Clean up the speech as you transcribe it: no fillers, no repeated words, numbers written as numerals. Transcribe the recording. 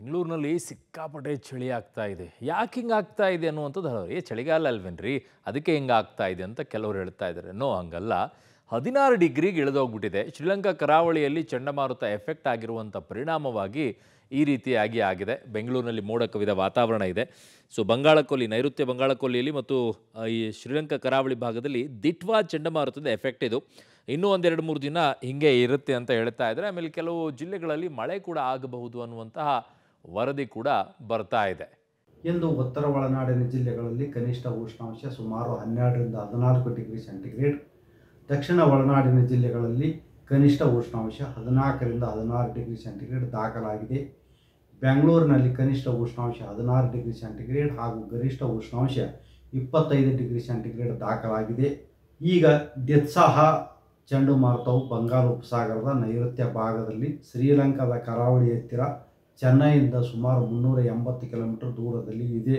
ಬೆಂಗಳೂರಿನಲ್ಲಿ ಸಿಕ್ಕಾಪಟ್ಟೆ ಚಳಿ ಆಗ್ತಾ ಇದೆ. ಯಾಕೆ ಹಿಂಗೆ ಆಗ್ತಾ ಇದೆ ಅನ್ನುವಂಥದ್ದು ಚಳಿಗಾಲ ಅಲ್ವೇನ್ರಿ, ಅದಕ್ಕೆ ಹಿಂಗೆ ಆಗ್ತಾ ಇದೆ ಅಂತ ಕೆಲವರು ಹೇಳ್ತಾ ಇದ್ದಾರೆ. ನೋ, ಹಂಗಲ್ಲ. 16 ಡಿಗ್ರಿಗೆ ಇಳಿದೋಗ್ಬಿಟ್ಟಿದೆ. ಶ್ರೀಲಂಕಾ ಕರಾವಳಿಯಲ್ಲಿ ಚಂಡಮಾರುತ ಎಫೆಕ್ಟ್ ಆಗಿರುವಂಥ ಪರಿಣಾಮವಾಗಿ ಈ ರೀತಿಯಾಗಿ ಆಗಿದೆ. ಬೆಂಗಳೂರಿನಲ್ಲಿ ಮೋಡ ಕವಿದ ವಾತಾವರಣ ಇದೆ. ಸೊ ಬಂಗಾಳಕೊಲ್ಲಿ, ನೈಋತ್ಯ ಬಂಗಾಳಕೊಲ್ಲಿಯಲ್ಲಿ ಮತ್ತು ಈ ಶ್ರೀಲಂಕಾ ಕರಾವಳಿ ಭಾಗದಲ್ಲಿ ದಿಟ್ವಾ ಚಂಡಮಾರುತದ ಎಫೆಕ್ಟ್ ಇದು. ಇನ್ನೂ ಒಂದೆರಡು ಮೂರು ದಿನ ಹಿಂಗೆ ಇರುತ್ತೆ ಅಂತ ಹೇಳ್ತಾ ಇದ್ದಾರೆ. ಆಮೇಲೆ ಕೆಲವು ಜಿಲ್ಲೆಗಳಲ್ಲಿ ಮಳೆ ಕೂಡ ಆಗಬಹುದು ಅನ್ನುವಂತಹ ವರದಿ ಕೂಡ ಬರ್ತಾ ಇದೆ. ಇಂದು ಉತ್ತರ ಒಳನಾಡಿನ ಜಿಲ್ಲೆಗಳಲ್ಲಿ ಕನಿಷ್ಠ ಉಷ್ಣಾಂಶ ಸುಮಾರು 12ರಿಂದ 14 ಡಿಗ್ರಿ ಸೆಂಟಿಗ್ರೇಡ್, ದಕ್ಷಿಣ ಒಳನಾಡಿನ ಜಿಲ್ಲೆಗಳಲ್ಲಿ ಕನಿಷ್ಠ ಉಷ್ಣಾಂಶ 14ರಿಂದ 16 ಡಿಗ್ರಿ ಸೆಂಟಿಗ್ರೇಡ್ ದಾಖಲಾಗಿದೆ. ಬೆಂಗಳೂರಿನಲ್ಲಿ ಕನಿಷ್ಠ ಉಷ್ಣಾಂಶ 16 ಡಿಗ್ರಿ ಸೆಂಟಿಗ್ರೇಡ್ ಹಾಗೂ ಗರಿಷ್ಠ ಉಷ್ಣಾಂಶ 25 ಡಿಗ್ರಿ ಸೆಂಟಿಗ್ರೇಡ್ ದಾಖಲಾಗಿದೆ. ಈಗ ದಿತ್ಸಾಹ ಚಂಡಮಾರುತವು ಬಂಗಾಳ ಉಪಸಾಗರದ ನೈಋತ್ಯ ಭಾಗದಲ್ಲಿ ಶ್ರೀಲಂಕಾದ ಕರಾವಳಿ ಹತ್ತಿರ ಚೆನ್ನೈಯಿಂದ ಸುಮಾರು 380 ಕಿಲೋಮೀಟರ್ ದೂರದಲ್ಲಿ ಇದೆ.